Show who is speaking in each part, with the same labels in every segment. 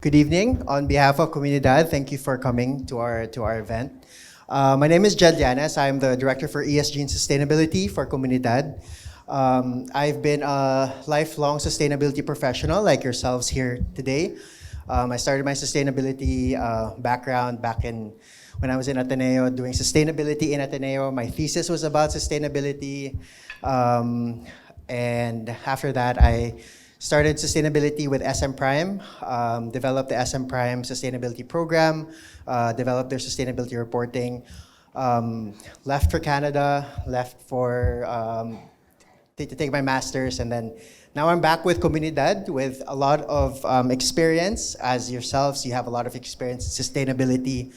Speaker 1: Good evening. On behalf of Komunidad, thank you for coming to our event. My name is Jed Llanes. I'm the Director for ESG and Sustainability for Komunidad. I've been a lifelong sustainability professional like yourselves here today. I started my sustainability background back when I was in Ateneo doing sustainability in Ateneo. My thesis was about sustainability. And after that, I started sustainability with SM Prime, developed the SM Prime sustainability program, developed their sustainability reporting, left for Canada, left for to take my master's, and then now I'm back with Komunidad with a lot of experience. As yourselves, you have a lot of experience in sustainability.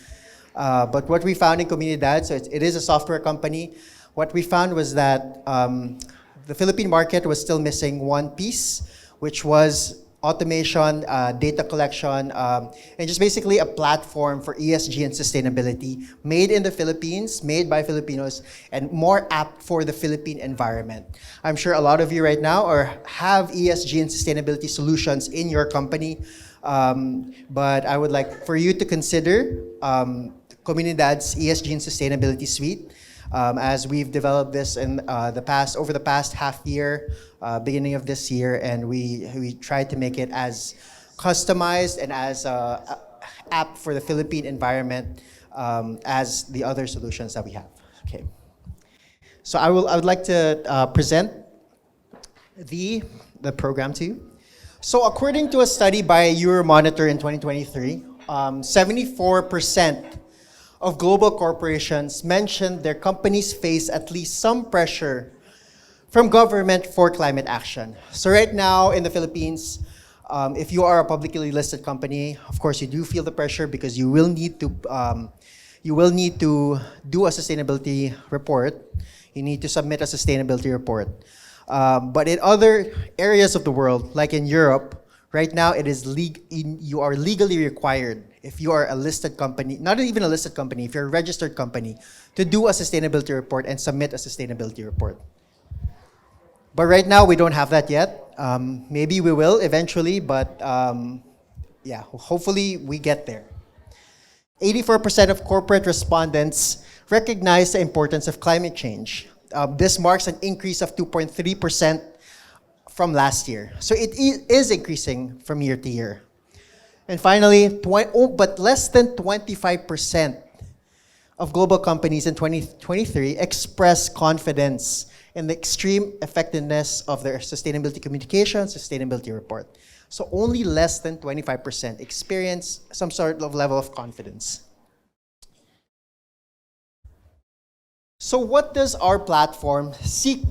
Speaker 1: But what we found in Komunidad, so it is a software company, what we found was that the Philippine market was still missing one piece, which was automation, data collection, and just basically a platform for ESG and sustainability made in the Philippines, made by Filipinos, and more apt for the Philippine environment. I'm sure a lot of you right now have ESG and sustainability solutions in your company, but I would like for you to consider Komunidad's ESG and sustainability suite. As we've developed this in over the past half year, beginning of this year, and we tried to make it as customized and as apt for the Philippine environment as the other solutions that we have. Okay, so I would like to present the program to you. So according to a study by Euromonitor in 2023, 74% of global corporations mentioned their companies face at least some pressure from government for climate action. So right now in the Philippines, if you are a publicly listed company, of course you do feel the pressure because you will need to do a sustainability report. You need to submit a sustainability report. But in other areas of the world, like in Europe, right now you are legally required, if you are a listed company, not even a listed company, if you're a registered company, to do a sustainability report and submit a sustainability report. But right now, we don't have that yet. Maybe we will eventually, but yeah, hopefully we get there. 84% of corporate respondents recognize the importance of climate change. This marks an increase of 2.3% from last year. So it is increasing from year to year. And finally, but less than 25% of global companies in 2023 express confidence in the extreme effectiveness of their sustainability communication, sustainability report. So only less than 25% experience some sort of level of confidence. So what does our platform seek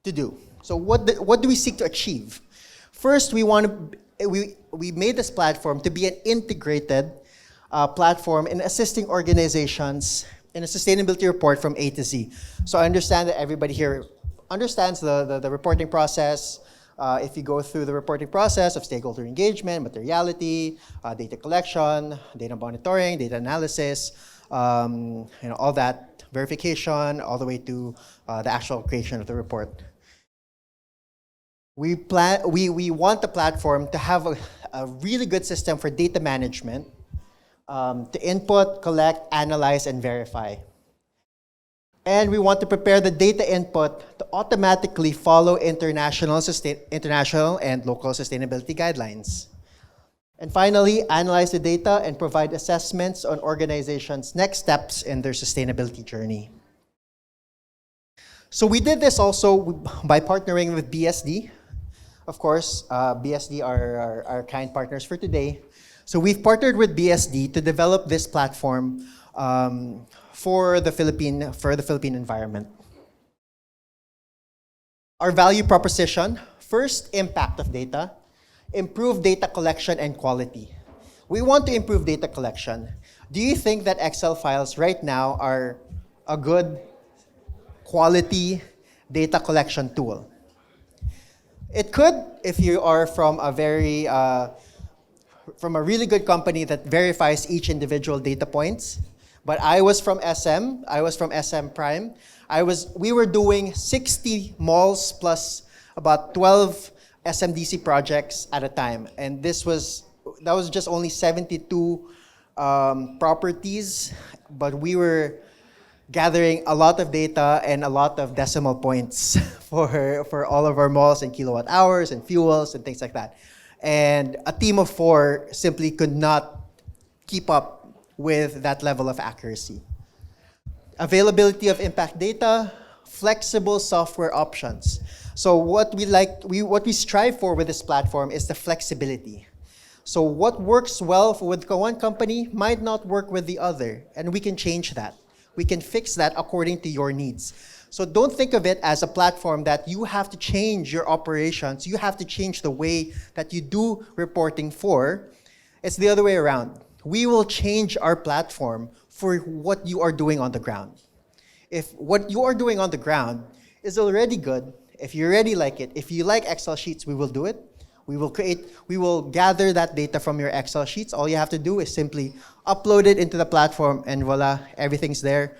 Speaker 1: to do? So what do we seek to achieve? First, we made this platform to be an integrated platform in assisting organizations in a sustainability report from A to Z. So I understand that everybody here understands the reporting process. If you go through the reporting process of stakeholder engagement, materiality, data collection, data monitoring, data analysis, all that verification, all the way to the actual creation of the report. We want the platform to have a really good system for data management, to input, collect, analyze, and verify. And we want to prepare the data input to automatically follow international and local sustainability guidelines. And finally, analyze the data and provide assessments on organizations' next steps in their sustainability journey. So we did this also by partnering with BSD. Of course, BSD are our kind partners for today. So we've partnered with BSD to develop this platform for the Philippine environment. Our value proposition: first, impact of data, improve data collection and quality. We want to improve data collection. Do you think that Excel files right now are a good quality data collection tool? It could if you are from a really good company that verifies each individual data points. But I was from SM Prime. We were doing 60 malls plus about 12 SMDC projects at a time. And this was that was just only 72 properties, but we were gathering a lot of data and a lot of decimal points for all of our malls and kilowatt hours and fuels and things like that. And a team of 4 simply could not keep up with that level of accuracy. Availability of impact data, flexible software options. So what we strive for with this platform is the flexibility. So what works well with one company might not work with the other, and we can change that. We can fix that according to your needs. So don't think of it as a platform that you have to change your operations, you have to change the way that you do reporting for. It's the other way around. We will change our platform for what you are doing on the ground. If what you are doing on the ground is already good, if you already like it, if you like Excel sheets, we will do it. We will gather that data from your Excel sheets. All you have to do is simply upload it into the platform and voila, everything's there.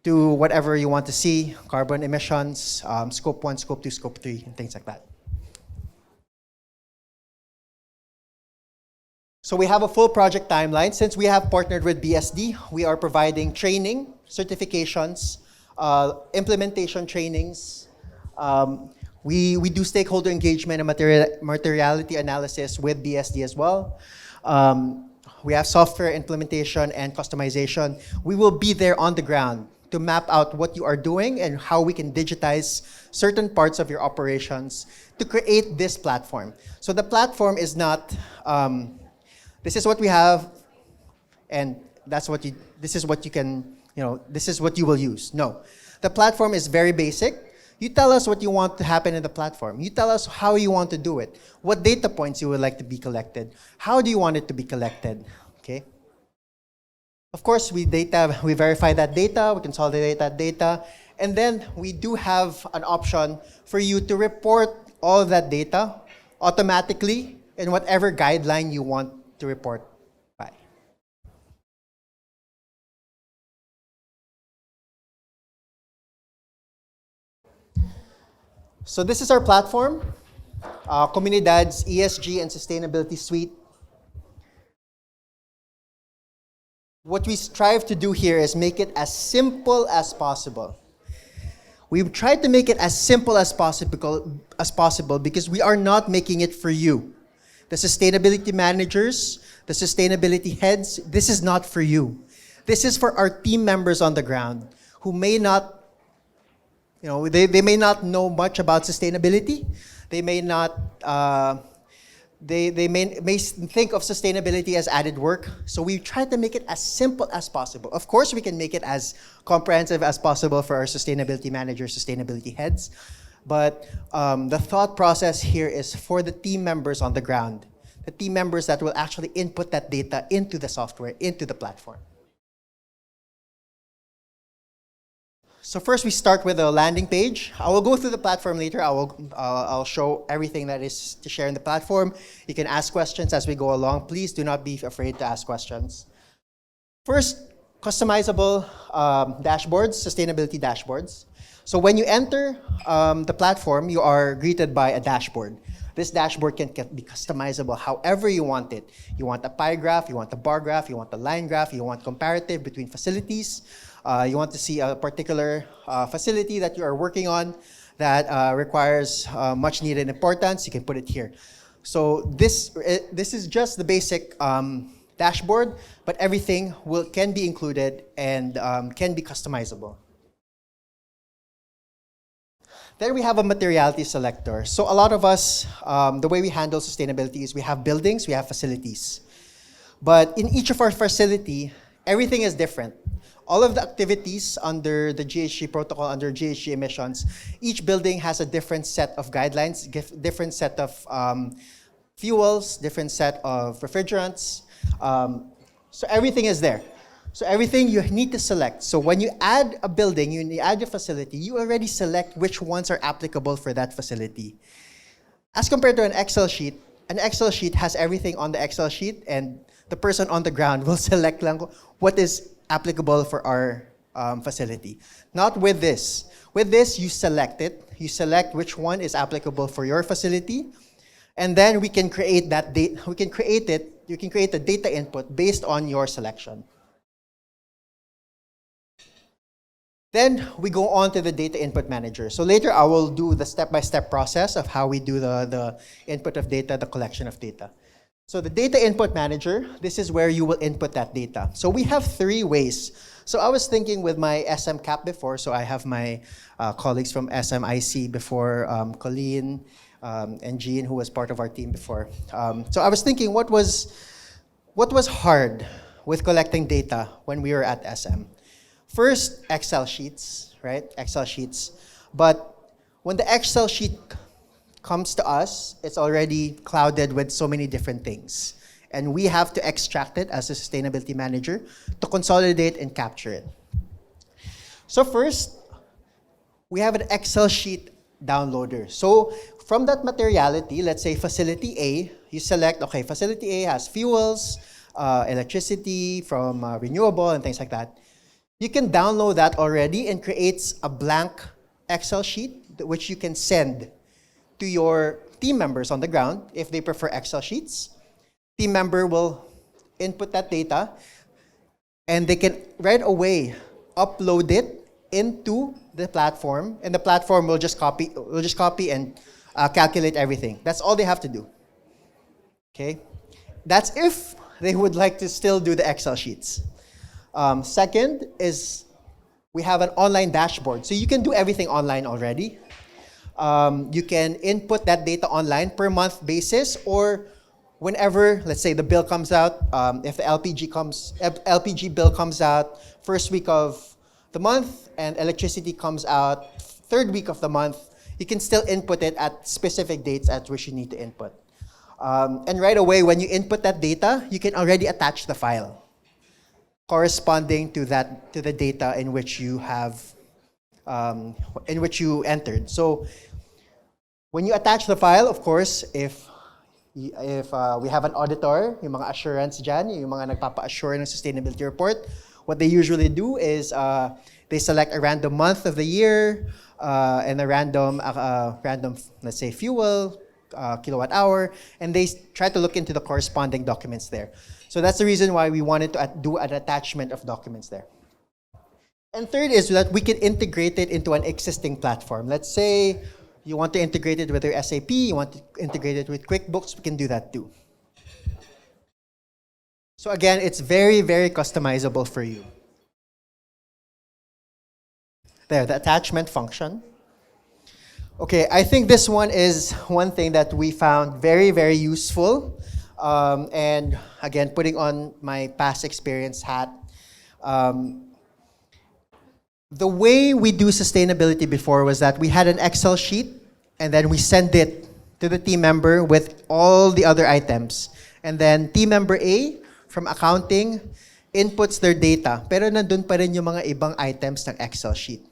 Speaker 1: Do whatever you want to see, carbon emissions, scope 1, scope 2, scope 3, and things like that. So we have a full project timeline. Since we have partnered with BSD, we are providing training, certifications, implementation trainings. We do stakeholder engagement and materiality analysis with BSD as well. We have software implementation and customization. We will be there on the ground to map out what you are doing and how we can digitize certain parts of your operations to create this platform. So the platform is not, this is what we have, and this is what you will use. No, the platform is very basic. You tell us what you want to happen in the platform. You tell us how you want to do it, what data points you would like to be collected, how do you want it to be collected, okay? Of course, we verify that data, we consolidate that data, and then we do have an option for you to report all of that data automatically in whatever guideline you want to report by. So this is our platform, Komunidad's ESG and Sustainability Suite. What we strive to do here is make it as simple as possible. We've tried to make it as simple as possible because we are not making it for you. The sustainability managers, the sustainability heads, this is not for you. This is for our team members on the ground who may not, they may not know much about sustainability. They may not, they may think of sustainability as added work. So we try to make it as simple as possible. Of course, we can make it as comprehensive as possible for our sustainability managers, sustainability heads. But the thought process here is for the team members on the ground, the team members that will actually input that data into the software, into the platform. So first we start with a landing page. I will go through the platform later. I'll show everything that is to share in the platform. You can ask questions as we go along. Please do not be afraid to ask questions. First, customizable dashboards, sustainability dashboards. So when you enter the platform, you are greeted by a dashboard. This dashboard can be customizable however you want it. You want a pie graph, you want a bar graph, you want a line graph, you want comparative between facilities. You want to see a particular facility that you are working on that requires much needed importance, you can put it here. So this is just the basic dashboard, but everything can be included and can be customizable. Then we have a materiality selector. So a lot of us, the way we handle sustainability is we have buildings, we have facilities. But in each of our facility, everything is different. All of the activities under the GHG protocol, under GHG emissions, each building has a different set of guidelines, different set of fuels, different set of refrigerants. So everything is there. So everything you need to select. So when you add a building, you add a facility, you already select which ones are applicable for that facility. As compared to an Excel sheet has everything on the Excel sheet, and the person on the ground will select what is applicable for our facility. Not with this. With this, you select it. You select which one is applicable for your facility, and then we can create that data. We can create it create a data input based on your selection. Then we go on to the data input manager. So later I will do the step-by-step process of how we do the input of data, the collection of data. So the data input manager, this is where you will input that data. So we have 3 ways. So I was thinking with my SM CAP before, so I have my colleagues from SMIC before, Colleen and Jean, who was part of our team before. So I was thinking, what was hard with collecting data when we were at SM? First, Excel sheets, right? Excel sheets. But when the Excel sheet comes to us, it's already clouded with so many different things. And we have to extract it as a sustainability manager to consolidate and capture it. So first, we have an Excel sheet downloader. So from that materiality, let's say facility A, you select, okay, facility A has fuels, electricity from renewable and things like that. You can download that already and creates a blank Excel sheet which you can send to your team members on the ground if they prefer Excel sheets. Team member will input that data and they can right away upload it into the platform, and the platform will just copy and calculate everything. That's all they have to do. Okay? That's if they would like to still do the Excel sheets. Second is we have an online dashboard. So you can do everything online already. You can input that data online per month basis, or whenever, let's say the bill comes out, if the LPG bill comes out first week of the month and electricity comes out third week of the month, you can still input it at specific dates at which you need to input. And right away, when you input that data, you can already attach the file corresponding to the data in which you have in which you entered. So when you attach the file, of course, if we have an auditor, yung mga assurance dyan, yung mga nagpapa-assure ng sustainability report, what they usually do is they select a random month of the year and a random, let's say, fuel, kilowatt hour, and they try to look into the corresponding documents there. So that's the reason why we wanted to do an attachment of documents there. And third is that we can integrate it into an existing platform. Let's say you want to integrate it with your SAP, you want to integrate it with QuickBooks, we can do that too. So again, it's very, very customizable for you. There, the attachment function. Okay, I think this one is one thing that we found very, very useful. And again, putting on my past experience hat, the way we do sustainability before was that we had an Excel sheet and then we send it to the team member with all the other items. And then team member A from accounting inputs their data, pero nandun pa rin yung mga ibang items ng Excel sheet.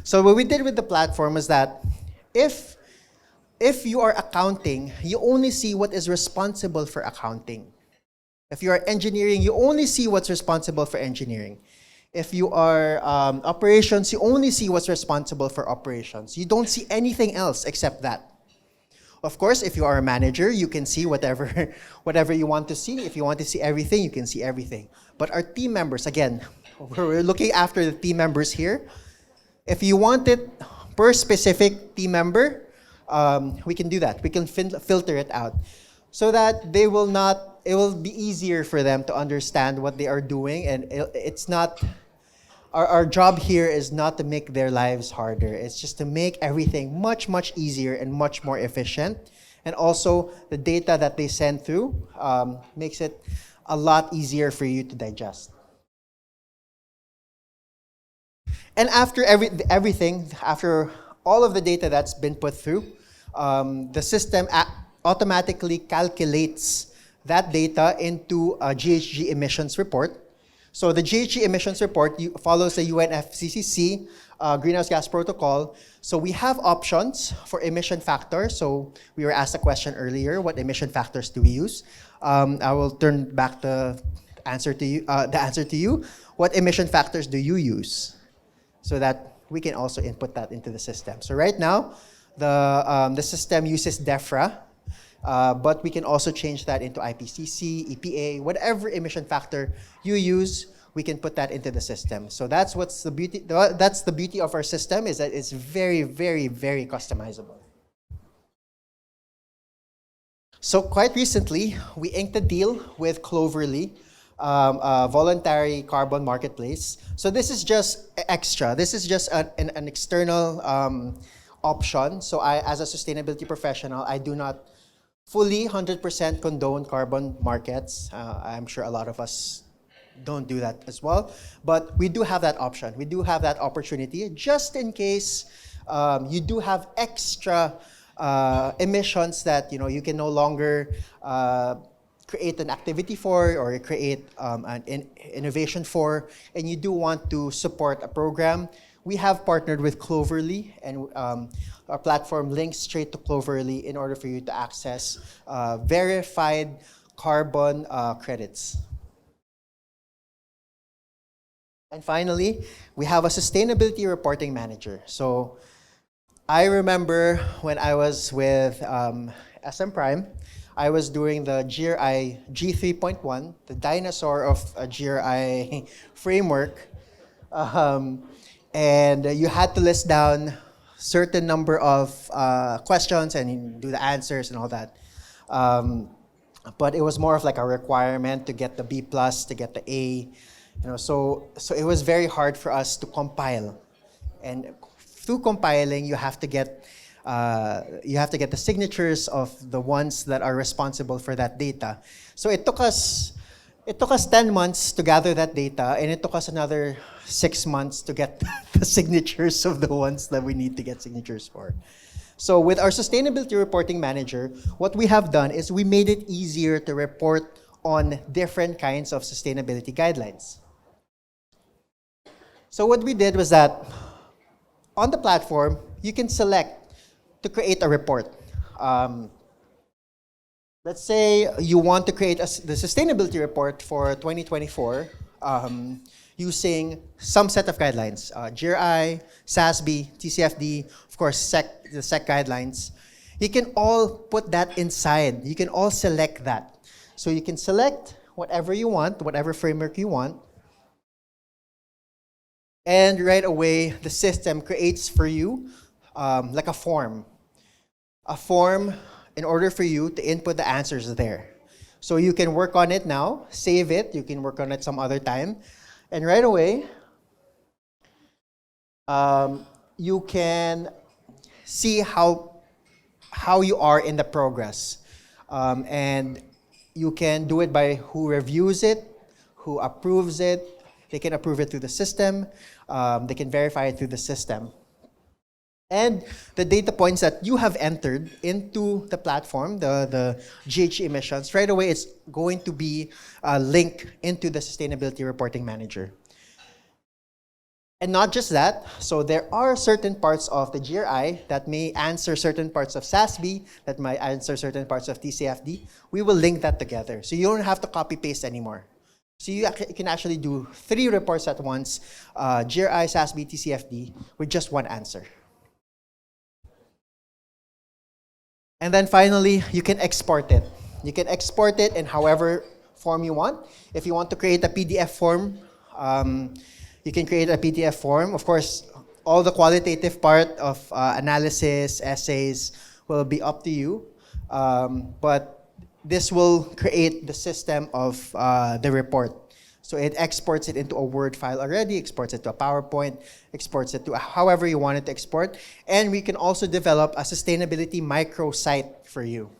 Speaker 1: So what we did with the platform is that if you are accounting, you only see what is responsible for accounting. If you are engineering, you only see what's responsible for engineering. If you are operations, you only see what's responsible for operations. You don't see anything else except that. Of course, if you are a manager, you can see whatever you want to see. If you want to see everything, you can see everything. But our team members, again, we're looking after the team members here. If you want it per specific team member, we can do that. We can filter it out so that it will be easier for them to understand what they are doing, and it's not, our job here is not to make their lives harder. It's just to make everything much, much easier and much more efficient. And also, the data that they send through makes it a lot easier for you to digest. And after everything, after all of the data that's been put through, the system automatically calculates that data into a GHG emissions report. So the GHG emissions report follows the UNFCCC greenhouse gas protocol. So we have options for emission factors. So we were asked a question earlier, what emission factors do we use? I will turn back the answer to you. What emission factors do you use? So that we can also input that into the system. So right now, the system uses DEFRA. But we can also change that into IPCC, EPA, whatever emission factor you use, we can put that into the system. So that's what's the beauty. That's the beauty of our system, is that it's very, very, very customizable. So quite recently, we inked a deal with Cloverly, a voluntary carbon marketplace. So this is just extra. This is just an external option. So I, as a sustainability professional, I do not fully 100% condone carbon markets. I'm sure a lot of us don't do that as well. But we do have that option. We do have that opportunity just in case you do have extra emissions that you can no longer create an activity for, or create an innovation for, and you do want to support a program. We have partnered with Cloverly, and our platform links straight to Cloverly in order for you to access verified carbon credits. And finally, we have a sustainability reporting manager. So I remember when I was with SM Prime, I was doing the GRI G3.1, the dinosaur of a GRI framework. And you had to list down certain number of questions and do the answers and all that. But it was more of like a requirement to get the B plus, to get the A. So it was very hard for us to compile. And through compiling, you have to get the signatures of the ones that are responsible for that data. So it took us 10 months to gather that data, and it took us another 6 months to get the signatures of the ones that we need to get signatures for. So with our sustainability reporting manager, what we have done is we made it easier to report on different kinds of sustainability guidelines. So what we did was that on the platform, you can select to create a report. Let's say you want to create the sustainability report for 2024 using some set of guidelines, GRI, SASB, TCFD, of course, the SEC guidelines. You can all put that inside. You can all select that. So you can select whatever you want, whatever framework you want, and right away, the system creates for you like a form. A form in order for you to input the answers there. So you can work on it now, save it, you can work on it some other time, and right away, you can see how you are in the progress. And you can do it by who reviews it, who approves it. They can approve it through the system. They can verify it through the system. And the data points that you have entered into the platform, the GHG emissions, right away it's going to be linked into the Sustainability Reporting Manager. And not just that, so there are certain parts of the GRI that may answer certain parts of SASB, that might answer certain parts of TCFD. We will link that together. So you don't have to copy paste anymore. So you can actually do 3 reports at once, GRI, SASB, TCFD, with just one answer. And then finally, you can export it. You can export it in however form you want. If you want to create a PDF form, you can create a PDF form. Of course, all the qualitative part of analysis, essays will be up to you. But this will create the system of the report. So it exports it into a Word file already, exports it to a PowerPoint, exports it to however you want it to export. And we can also develop a sustainability microsite for you.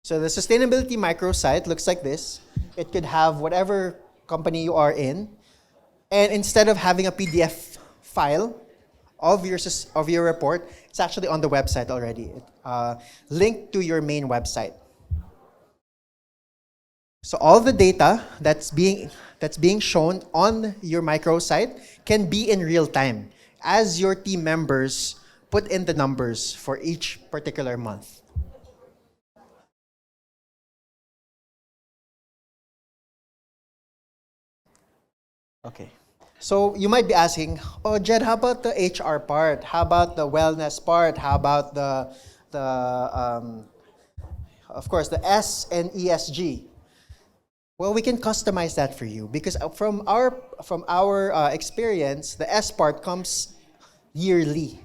Speaker 1: So the sustainability microsite looks like this. It could have whatever company you are in. And instead of having a PDF file of your report, it's actually on the website already, linked to your main website. So all the data that's being shown on your microsite can be in real time as your team members put in the numbers for each particular month. Okay. So you might be asking, oh, Jed, how about the HR part? How about the wellness part? How about the of course, the S and ESG? Well, we can customize that for you because from our experience, the S part comes yearly.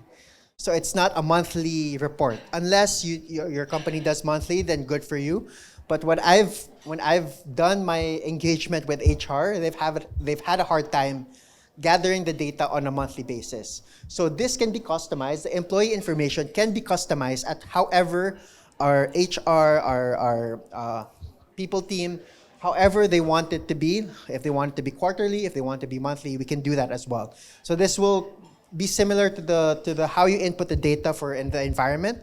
Speaker 1: So it's not a monthly report. Unless your company does monthly, then good for you. But when I've done my engagement with HR, they've had a hard time gathering the data on a monthly basis. So this can be customized. The employee information can be customized at however our HR, our people team, however they want it to be. If they want it to be quarterly, if they want it to be monthly, we can do that as well. So this will be similar to the how you input the data for in the environment.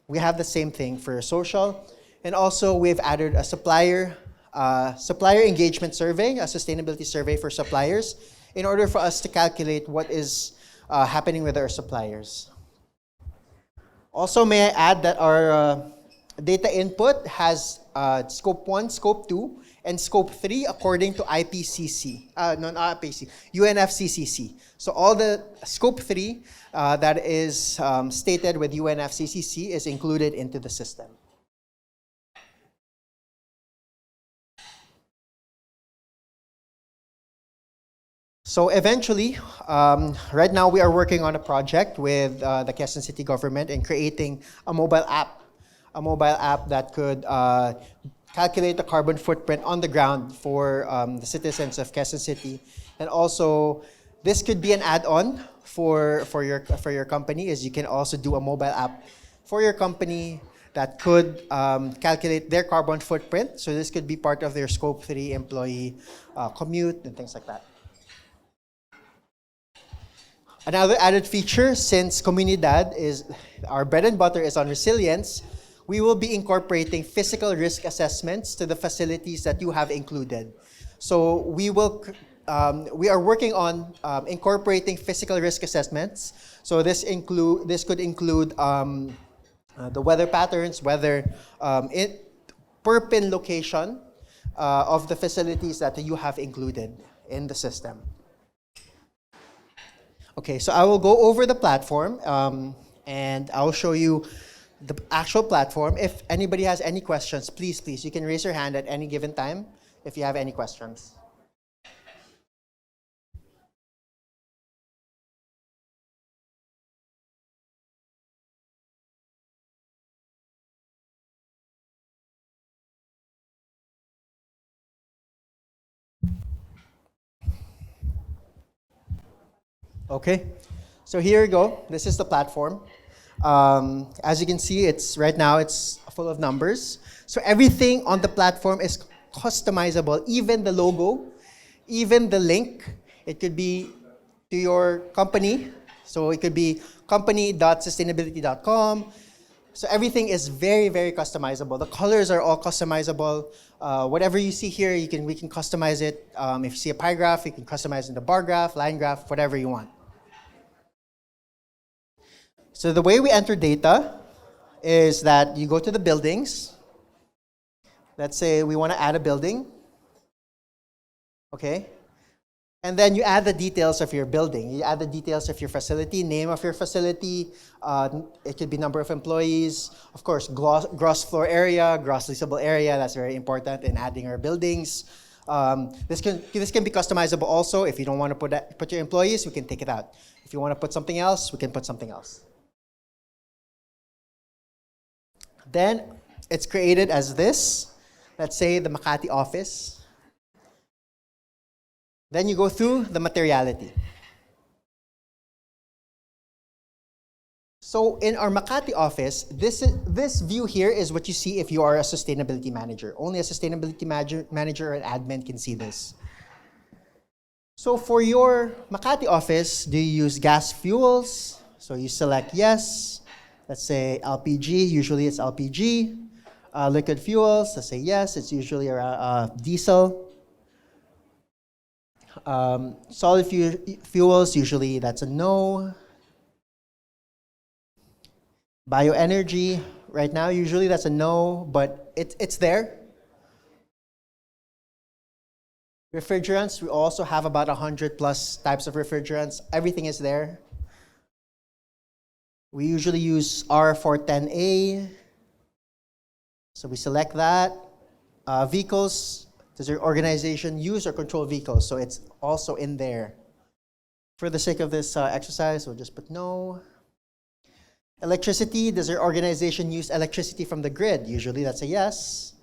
Speaker 1: We have the same thing for social, and also we've added a supplier engagement survey, a sustainability survey for suppliers, in order for us to calculate what is happening with our suppliers. Also, may I add that our data input has scope 1, scope 2, and scope 3 according to IPCC, no, not IPCC, UNFCCC. So all the scope 3 that is stated with UNFCCC is included into the system. So eventually, right now we are working on a project with the Quezon City government in creating a mobile app that could calculate the carbon footprint on the ground for the citizens of Quezon City, and also this could be an add-on for your company, as you can also do a mobile app for your company that could calculate their carbon footprint. So this could be part of their scope 3 employee commute and things like that. Another added feature, since Komunidad is our bread and butter is on resilience, we will be incorporating physical risk assessments to the facilities that you have included. So we are working on incorporating physical risk assessments. So this could include the weather patterns, weather per pin location of the facilities that you have included in the system. Okay, so I will go over the platform and I'll show you the actual platform. If anybody has any questions, please, you can raise your hand at any given time if you have any questions. Okay, so here you go. This is the platform. As you can see, it's right now it's full of numbers. So everything on the platform is customizable, even the logo, even the link. It could be to your company. So it could be company.sustainability.com. So everything is very, very customizable. The colors are all customizable. Whatever you see here, we can customize it. If you see a pie graph, you can customize it in the bar graph, line graph, whatever you want. So the way we enter data is that you go to the buildings. Let's say we want to add a building. Okay. And then you add the details of your building. You add the details of your facility, name of your facility. It could be number of employees. Of course, gross floor area, gross leasable area. That's very important in adding our buildings. This can be customizable also. If you don't want to put your employees, we can take it out. If you want to put something else, we can put something else. Then it's created as this. Let's say the Makati office. Then you go through the materiality. So in our Makati office, this view here is what you see if you are a sustainability manager. Only a sustainability manager or an admin can see this. So for your Makati office, do you use gas fuels? So you select yes. Let's say LPG, usually it's LPG. Liquid fuels, let's say yes, it's usually diesel. Solid fuels, usually that's a no. Bioenergy, right now, usually that's a no, but it's there. Refrigerants, we also have about 100 plus types of refrigerants. Everything is there. We usually use R410A. So we select that. Vehicles, does your organization use or control vehicles? So it's also in there. For the sake of this exercise, we'll just put no. Electricity, does your organization use electricity from the grid? Usually that's a yes.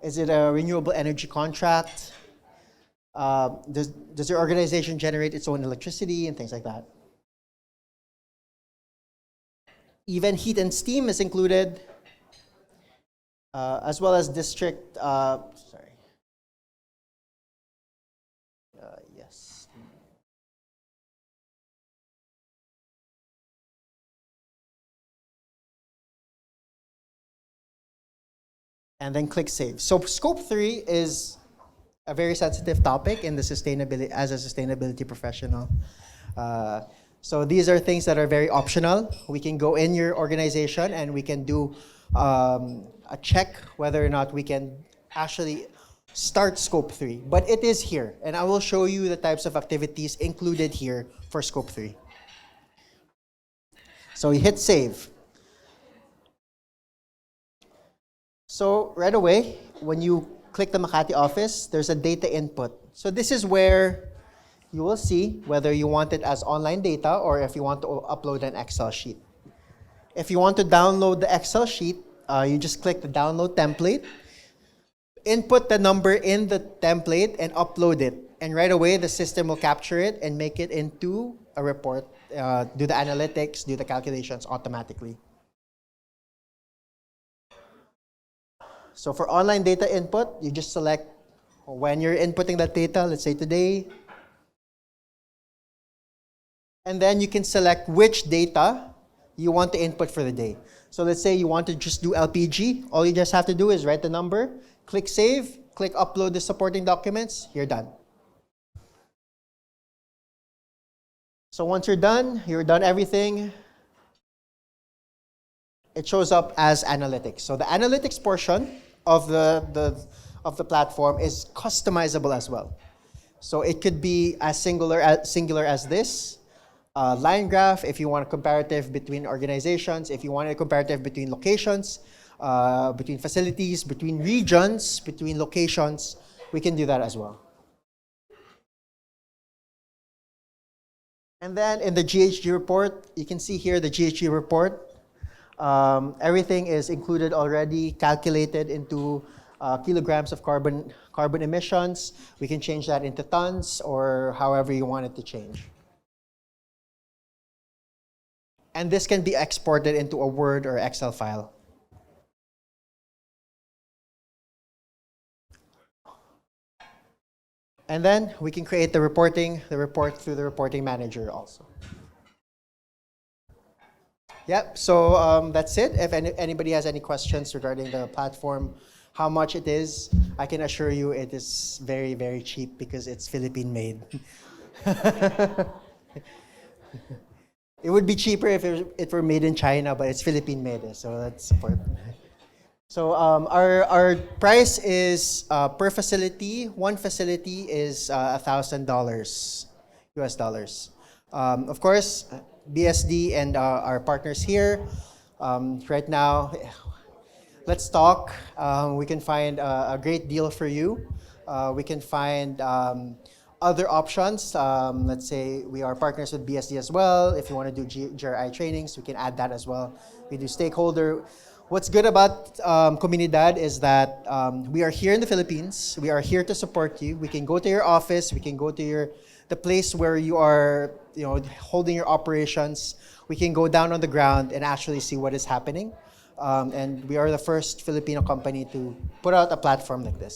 Speaker 1: Is it a renewable energy contract? Does your organization generate its own electricity and things like that? Even heat and steam is included, as well as district, yes. And then click save. So scope 3 is a very sensitive topic in the sustainability, as a sustainability professional. So these are things that are very optional. We can go in your organization and we can do a check whether or not we can actually start scope 3. But it is here, and I will show you the types of activities included here for scope 3. So you hit save. So right away, when you click the Makati office, there's a data input. So this is where you will see whether you want it as online data or if you want to upload an Excel sheet. If you want to download the Excel sheet, you just click the download template, input the number in the template and upload it. And right away, the system will capture it and make it into a report, do the analytics, do the calculations automatically. So for online data input, you just select when you're inputting that data, let's say today. And then you can select which data you want to input for the day. So let's say you want to just do LPG. All you just have to do is write the number, click save, click upload the supporting documents, you're done. So once you're done everything, it shows up as analytics. So the analytics portion of the platform is customizable as well. So it could be as singular as this. Line graph, if you want a comparative between organizations, if you want a comparative between locations, between facilities, between regions, between locations, we can do that as well. And then in the GHG report, you can see here the GHG report. Everything is included already, calculated into kilograms of carbon emissions. We can change that into tons or however you want it to change. And this can be exported into a Word or Excel file. And then we can create the report through the reporting manager also. Yep, so that's it. If anybody has any questions regarding the platform, how much it is, I can assure you it is very, very cheap because it's Philippine made. It would be cheaper if it were made in China, but it's Philippine made, so that's important. So our price is per facility. One facility is $1,000 US dollars. Of course, BSD and our partners here. Right now, let's talk. We can find a great deal for you. We can find other options. Let's say we are partners with BSD as well. If you want to do GRI trainings, we can add that as well. We do stakeholder. What's good about Komunidad is that we are here in the Philippines. We are here to support you. We can go to your office. We can go to the place where you are, holding your operations. We can go down on the ground and actually see what is happening. And we are the first Filipino company to put out a platform like this.